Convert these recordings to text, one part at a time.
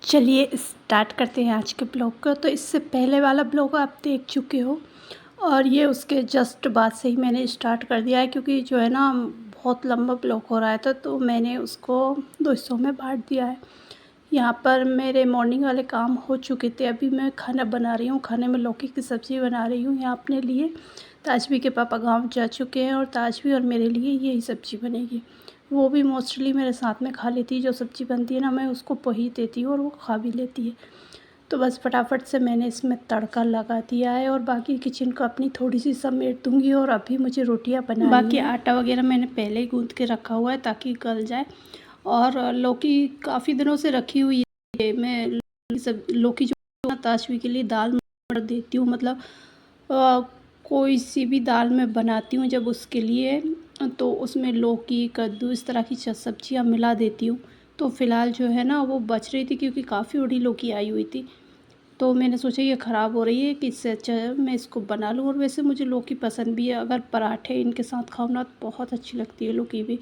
चलिए स्टार्ट करते हैं आज के ब्लॉग को। तो इससे पहले वाला ब्लॉग आप देख चुके हो और ये उसके जस्ट बाद से ही मैंने स्टार्ट कर दिया है, क्योंकि जो है ना बहुत लंबा ब्लॉग हो रहा था, तो मैंने उसको 2 हिस्सों में बांट दिया है। यहाँ पर मेरे मॉर्निंग वाले काम हो चुके थे। अभी मैं खाना बना रही हूँ। खाने में लौकी की सब्ज़ी बना रही हूँ यहाँ अपने लिए। ताजवी के पापा गाँव जा चुके हैं और ताजवी और मेरे लिए यही सब्ज़ी बनेगी। वो भी मोस्टली मेरे साथ में खा लेती है। जो सब्ज़ी बनती है ना, मैं उसको वही देती हूँ और वो खा भी लेती है। तो बस फटाफट से मैंने इसमें तड़का लगा दिया है और बाकी किचन को अपनी थोड़ी सी समेट दूँगी। और अभी मुझे रोटियाँ बनानी बाकी है। आटा वगैरह मैंने पहले ही गूँथ के रखा हुआ है ताकि गल जाए। और लौकी काफ़ी दिनों से रखी हुई है। मैं सब लौकी जो ताजवी के लिए दाल में देती हूँ, मतलब कोई सी भी दाल मैं बनाती हूँ जब उसके लिए, तो उसमें लौकी, कद्दू, इस तरह की सब्जियाँ मिला देती हूँ। तो फ़िलहाल जो है ना वो बच रही थी, क्योंकि काफ़ी बड़ी लौकी आई हुई थी। तो मैंने सोचा ये ख़राब हो रही है, कि इससे अच्छा है मैं इसको बना लूँ। और वैसे मुझे लौकी पसंद भी है। अगर पराठे इनके साथ खाओ ना तो बहुत अच्छी लगती है लौकी भी।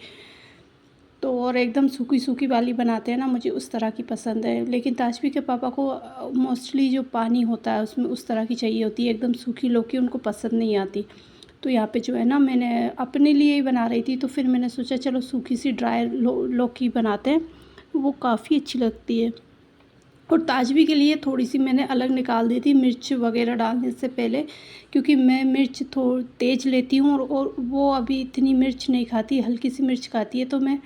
तो और एकदम सूखी सूखी वाली बनाते हैं ना, मुझे उस तरह की पसंद है। लेकिन ताजवी के पापा को मोस्टली जो पानी होता है उसमें उस तरह की चाहिए होती है। एकदम सूखी लौकी उनको पसंद नहीं आती। तो यहाँ पे जो है ना मैंने अपने लिए ही बना रही थी, तो फिर मैंने सोचा चलो सूखी सी ड्राई लौकी बनाते हैं, वो काफ़ी अच्छी लगती है। और ताजवी के लिए थोड़ी सी मैंने अलग निकाल दी थी मिर्च वगैरह डालने से पहले, क्योंकि मैं मिर्च थोड़ी तेज़ लेती हूँ और वो अभी इतनी मिर्च नहीं खाती, हल्की सी मिर्च खाती है। तो मैं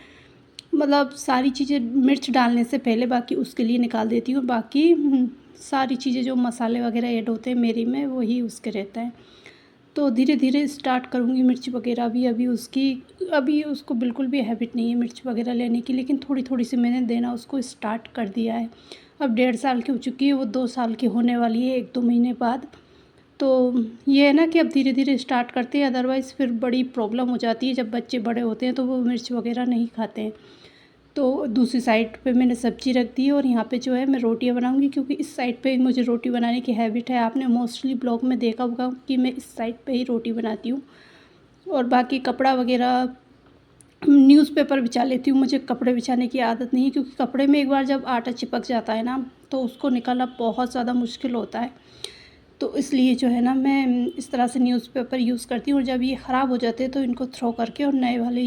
मतलब सारी चीज़ें मिर्च डालने से पहले बाकी उसके लिए निकाल देती हूँ। बाकी सारी चीज़ें जो मसाले वगैरह ऐड होते हैं मेरी में, वही उसके रहता है। तो धीरे धीरे स्टार्ट करूँगी मिर्च वगैरह भी। अभी उसको बिल्कुल भी हैबिट नहीं है मिर्च वगैरह लेने की, लेकिन थोड़ी थोड़ी सी मैंने देना उसको स्टार्ट कर दिया है। अब 1.5 साल की हो चुकी है, वो 2 साल की होने वाली है 1-2 महीने बाद। तो ये है ना कि अब धीरे धीरे स्टार्ट करते हैं, अदरवाइज़ फिर बड़ी प्रॉब्लम हो जाती है। जब बच्चे बड़े होते हैं तो वो मिर्च वगैरह नहीं खाते हैं। तो दूसरी साइड पे मैंने सब्ज़ी रख दी है और यहाँ पे जो है मैं रोटियां बनाऊंगी, क्योंकि इस साइड पे ही मुझे रोटी बनाने की हैबिट है। आपने मोस्टली ब्लॉग में देखा होगा कि मैं इस साइड पे ही रोटी बनाती हूँ। और बाकी कपड़ा वगैरह न्यूज़पेपर बिछा लेती हूँ। मुझे कपड़े बिछाने की आदत नहीं है, क्योंकि कपड़े में एक बार जब आटा चिपक जाता है ना, तो उसको निकालना बहुत ज़्यादा मुश्किल होता है। तो इसलिए जो है ना मैं इस तरह से न्यूज़पेपर यूज़ करती हूँ। और जब ये ख़राब हो जाते हैं तो इनको थ्रो करके और नए वाले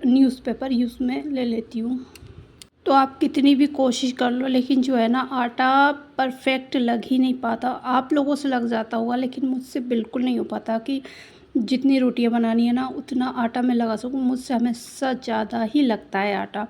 न्यूज़पेपर यूज़ में ले लेती हूँ। तो आप कितनी भी कोशिश कर लो, लेकिन जो है ना आटा परफेक्ट लग ही नहीं पाता। आप लोगों से लग जाता होगा, लेकिन मुझसे बिल्कुल नहीं हो पाता कि जितनी रोटियां बनानी है ना उतना आटा मैं लगा सकूं। मुझसे हमेशा ज़्यादा ही लगता है आटा।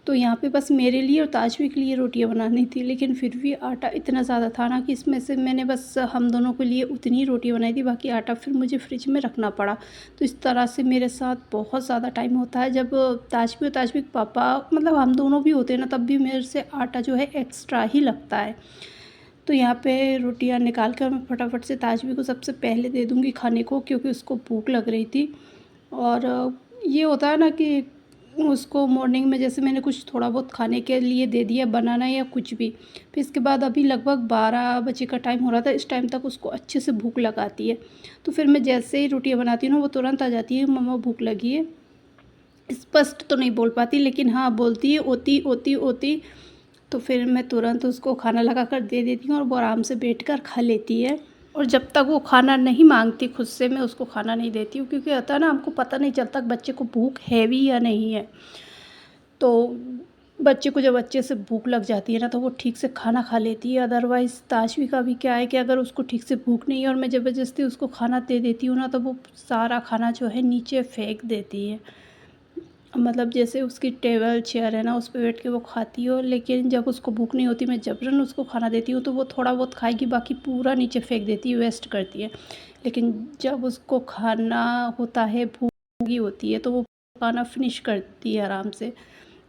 तो यहाँ पे बस मेरे लिए और ताजवी के लिए रोटियां बनानी थी, लेकिन फिर भी आटा इतना ज़्यादा था ना कि इसमें से मैंने बस हम दोनों के लिए उतनी ही रोटियां बनाई थी। बाकी आटा फिर मुझे फ्रिज में रखना पड़ा। तो इस तरह से मेरे साथ बहुत ज़्यादा टाइम होता है। जब ताजवी और ताजवी के पापा, मतलब हम दोनों भी होते हैं ना, तब भी मेरे से आटा जो है एक्स्ट्रा ही लगता है। तो यहाँ पे रोटियां निकाल कर मैं फटाफट से ताजवी को सबसे पहले दे दूँगी खाने को, क्योंकि उसको भूख लग रही थी। और ये होता है ना कि उसको मॉर्निंग में जैसे मैंने कुछ थोड़ा बहुत खाने के लिए दे दिया, बनाना या कुछ भी, फिर इसके बाद अभी लगभग 12 बजे का टाइम हो रहा था। इस टाइम तक उसको अच्छे से भूख लगाती है। तो फिर मैं जैसे ही रोटियां बनाती हूँ ना, वो तुरंत आ जाती है, मम्मा भूख लगी है। स्पष्ट तो नहीं बोल पाती, लेकिन हाँ बोलती है ओती ओती ओती। तो फिर मैं तुरंत उसको खाना लगा कर दे देती हूँ और वो आराम से बैठ कर खा लेती है। और जब तक वो खाना नहीं मांगती खुद से, मैं उसको खाना नहीं देती हूँ, क्योंकि होता है ना हमको पता नहीं चलता बच्चे को भूख है भी या नहीं है। तो बच्चे को जब अच्छे से भूख लग जाती है ना, तो वो ठीक से खाना खा लेती है। अदरवाइज़ ताजवी का भी क्या है कि अगर उसको ठीक से भूख नहीं है और मैं ज़बरदस्ती उसको खाना दे देती हूँ ना, तो वो सारा खाना जो है नीचे फेंक देती है। मतलब जैसे उसकी टेबल चेयर है ना, उस पे बैठ के वो खाती हो। लेकिन जब उसको भूख नहीं होती, मैं जबरन उसको खाना देती हूँ, तो वो थोड़ा बहुत खाएगी, बाकी पूरा नीचे फेंक देती है, वेस्ट करती है। लेकिन जब उसको खाना होता है, भूख लगी होती है, तो वो खाना फिनिश करती है आराम से।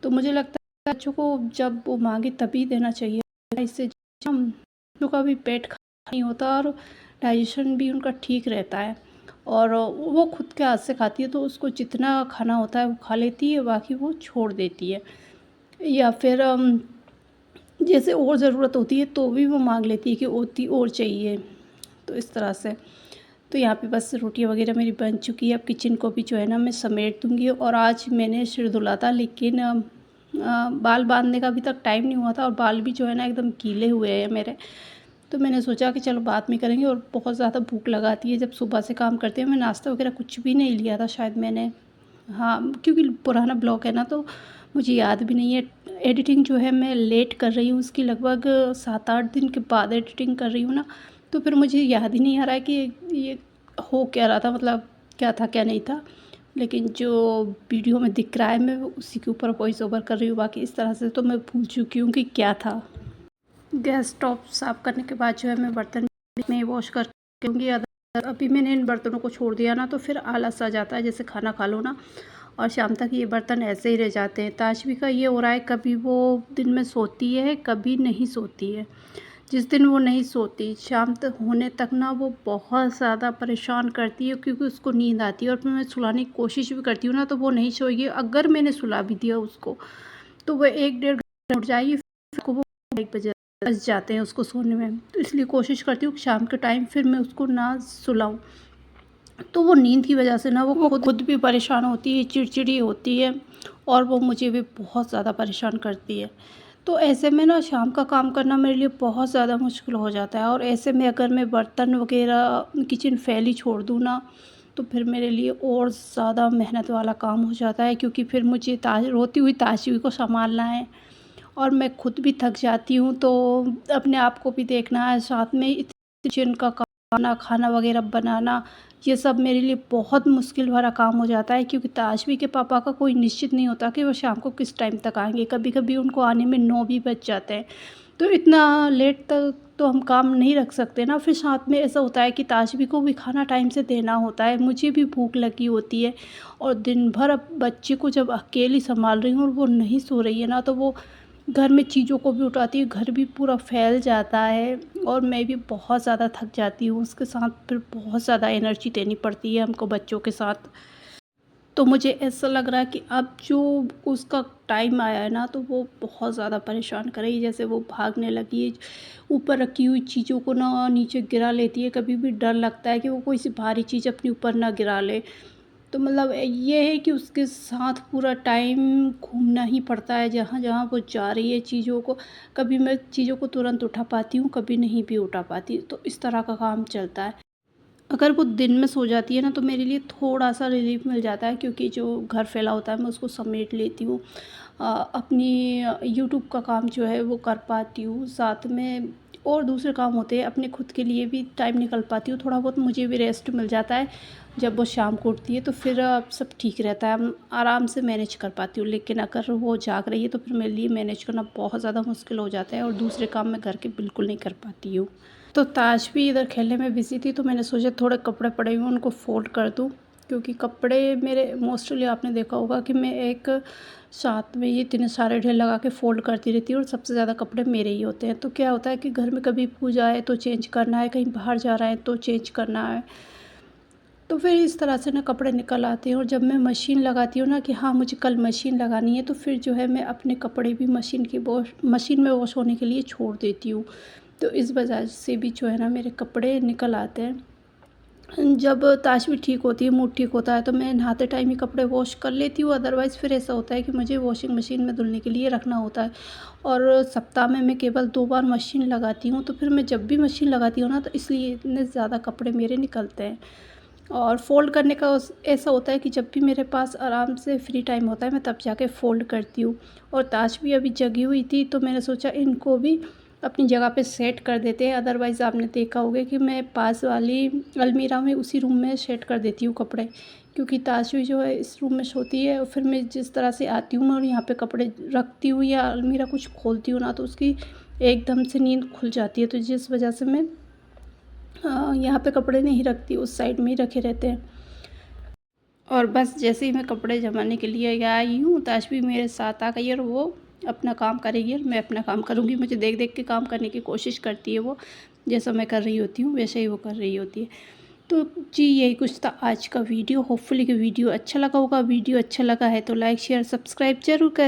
तो मुझे लगता है बच्चों को जब वो मांगे तभी देना चाहिए। इससे हम बच्चों का भी पेट खराब नहीं होता और डाइजेशन भी उनका ठीक रहता है। और वो खुद के हाथ से खाती है, तो उसको जितना खाना होता है वो खा लेती है, बाकी वो छोड़ देती है। या फिर जैसे और ज़रूरत होती है तो भी वो मांग लेती है कि ओती और चाहिए। तो इस तरह से। तो यहाँ पे बस रोटियाँ वगैरह मेरी बन चुकी है। अब किचन को भी जो है ना मैं समेट दूँगी। और आज मैंने सिर धुला था, लेकिन बाल बांधने का अभी तक टाइम नहीं हुआ था और बाल भी जो है ना एकदम गीले हुए हैं मेरे। तो मैंने सोचा कि चलो बाद में करेंगे, और बहुत ज़्यादा भूख लगाती है जब सुबह से काम करते हैं। मैं नाश्ता वगैरह कुछ भी नहीं लिया था शायद मैंने, हाँ, क्योंकि पुराना ब्लॉग है ना तो मुझे याद भी नहीं है। एडिटिंग जो है मैं लेट कर रही हूँ, उसकी लगभग 7-8 दिन के बाद एडिटिंग कर रही हूँ ना, तो फिर मुझे याद ही नहीं आ रहा है कि ये हो क्या रहा था, मतलब क्या था क्या नहीं था। लेकिन जो वीडियो में दिख रहा है मैं उसी के ऊपर वॉइस ओवर कर रही हूँ, बाकी इस तरह से तो मैं भूल चुकी हूँ कि क्या था। गैस स्टोव साफ़ करने के बाद जो है मैं बर्तन में वॉश कर क्योंकि अगर अभी मैंने इन बर्तनों को छोड़ दिया ना तो फिर आलस आ जाता है, जैसे खाना खा लो ना और शाम तक ये बर्तन ऐसे ही रह जाते हैं। ताशवी का ये हो रहा है, कभी वो दिन में सोती है कभी नहीं सोती है। जिस दिन वो नहीं सोती शाम तक होने तक ना वो बहुत ज़्यादा परेशान करती है, क्योंकि उसको नींद आती है और फिर मैं सुलाने की कोशिश भी करती हूँ ना तो वो नहीं सोएगी। अगर मैंने सुला भी दिया उसको तो वह 1-1.5 घंटे उठ जाएगी, फिर को वो 1 बज जाते हैं उसको सोने में। तो इसलिए कोशिश करती हूँ कि शाम के टाइम फिर मैं उसको ना सुलाऊँ। तो वो नींद की वजह से ना वो खुद भी परेशान होती है, चिड़चिड़ी होती है और वो मुझे भी बहुत ज़्यादा परेशान करती है। तो ऐसे में ना शाम का काम करना मेरे लिए बहुत ज़्यादा मुश्किल हो जाता है, और ऐसे में अगर मैं बर्तन वगैरह किचन फैली छोड़ दूँ ना तो फिर मेरे लिए और ज़्यादा मेहनत वाला काम हो जाता है, क्योंकि फिर मुझे रोती हुई ताशवी को संभालना है और मैं खुद भी थक जाती हूँ। तो अपने आप को भी देखना है, साथ में किचन का खाना वगैरह बनाना, ये सब मेरे लिए बहुत मुश्किल भरा काम हो जाता है, क्योंकि ताशवी के पापा का कोई निश्चित नहीं होता कि वो शाम को किस टाइम तक आएंगे। कभी कभी उनको आने में 9 भी बज जाते हैं, तो इतना लेट तक तो हम काम नहीं रख सकते ना। फिर साथ में ऐसा होता है कि ताशवी को भी खाना टाइम से देना होता है, मुझे भी भूख लगी होती है, और दिन भर अब बच्चे को जब अकेली संभाल रही हूँ और वो नहीं सो रही है ना तो वो घर में चीज़ों को भी उठाती है, घर भी पूरा फैल जाता है और मैं भी बहुत ज़्यादा थक जाती हूँ। उसके साथ फिर बहुत ज़्यादा एनर्जी देनी पड़ती है हमको बच्चों के साथ। तो मुझे ऐसा लग रहा है कि अब जो उसका टाइम आया है ना तो वो बहुत ज़्यादा परेशान करेगी। जैसे वो भागने लगी है, ऊपर रखी हुई चीज़ों को ना नीचे गिरा लेती है, कभी भी डर लगता है कि वो कोई सी भारी चीज़ अपने ऊपर ना गिरा ले। तो मतलब ये है कि उसके साथ पूरा टाइम घूमना ही पड़ता है, जहाँ-जहाँ वो जा रही है चीज़ों को। कभी मैं चीज़ों को तुरंत उठा पाती हूँ, कभी नहीं भी उठा पाती, तो इस तरह का काम चलता है। अगर वो दिन में सो जाती है ना तो मेरे लिए थोड़ा-सा रिलीफ़ मिल जाता है, क्योंकि जो घर फैला होता है मैं उसको समेट लेती हूँ। अपनी यूट्यूब का काम जो है वो कर पाती हूँ, साथ में और दूसरे काम होते हैं, अपने खुद के लिए भी टाइम निकाल पाती हूँ। थोड़ा बहुत मुझे भी रेस्ट मिल जाता है जब वो शाम को उठती है, तो फिर सब ठीक रहता है, हम आराम से मैनेज कर पाती हूँ। लेकिन अगर वो जाग रही है तो फिर मेरे लिए मैनेज करना बहुत ज़्यादा मुश्किल हो जाता है और दूसरे काम मैं घर के बिल्कुल नहीं कर पाती हूँ। तो ताश भी इधर खेलने में बिज़ी थी, तो मैंने सोचा थोड़े कपड़े पड़े हुए हैं उनको फ़ोल्ड कर दूँ, क्योंकि कपड़े मेरे मोस्टली आपने देखा होगा कि मैं एक साथ में ये इतने सारे ढेर लगा के फ़ोल्ड करती रहती हूँ और सबसे ज़्यादा कपड़े मेरे ही होते हैं। तो क्या होता है कि घर में कभी पूजा है तो चेंज करना है, कहीं बाहर जा रहे हैं तो चेंज करना है, तो फिर इस तरह से ना कपड़े निकल आते हैं। और जब मैं मशीन लगाती हूँ ना कि हाँ मुझे कल मशीन लगानी है, तो फिर जो है मैं अपने कपड़े भी मशीन में वॉश होने के लिए छोड़ देती हूँ। तो इस वजह से भी जो है ना मेरे कपड़े निकल आते हैं। जब ताशवी ठीक होती है, मूड ठीक होता है, तो मैं नहाते टाइम ही कपड़े वॉश कर लेती हूँ। अदरवाइज़ फिर ऐसा होता है कि मुझे वॉशिंग मशीन में धुलने के लिए रखना होता है, और सप्ताह में मैं केवल 2 बार मशीन लगाती हूँ। तो फिर मैं जब भी मशीन लगाती हूँ ना तो इसलिए इतने ज़्यादा कपड़े मेरे निकलते हैं। और फ़ोल्ड करने का ऐसा होता है कि जब भी मेरे पास आराम से फ्री टाइम होता है मैं तब जाके फ़ोल्ड करती हूँ। और ताशवी अभी जगी हुई थी तो मैंने सोचा इनको भी अपनी जगह पे सेट कर देते हैं। अदरवाइज़ आपने देखा होगा कि मैं पास वाली अलमीरा में उसी रूम में सेट कर देती हूँ कपड़े, क्योंकि ताशवी जो है इस रूम में सोती है और फिर मैं जिस तरह से आती हूँ और यहाँ पे कपड़े रखती हूँ या अलमीरा कुछ खोलती हूँ ना तो उसकी एकदम से नींद खुल जाती है, तो जिस वजह से मैं यहाँ पे कपड़े नहीं रखती, उस साइड में ही रखे रहते हैं। और बस जैसे ही मैं कपड़े जमाने के लिए आई हूँ ताशवी मेरे साथ आ गई और वो अपना काम करेगी और मैं अपना काम करूँगी। मुझे देख देख के काम करने की कोशिश करती है वो, जैसा मैं कर रही होती हूँ वैसे ही वो कर रही होती है। तो जी यही कुछ था आज का वीडियो। होपफुली कि वीडियो अच्छा लगा होगा। वीडियो अच्छा लगा है तो लाइक शेयर सब्सक्राइब ज़रूर कर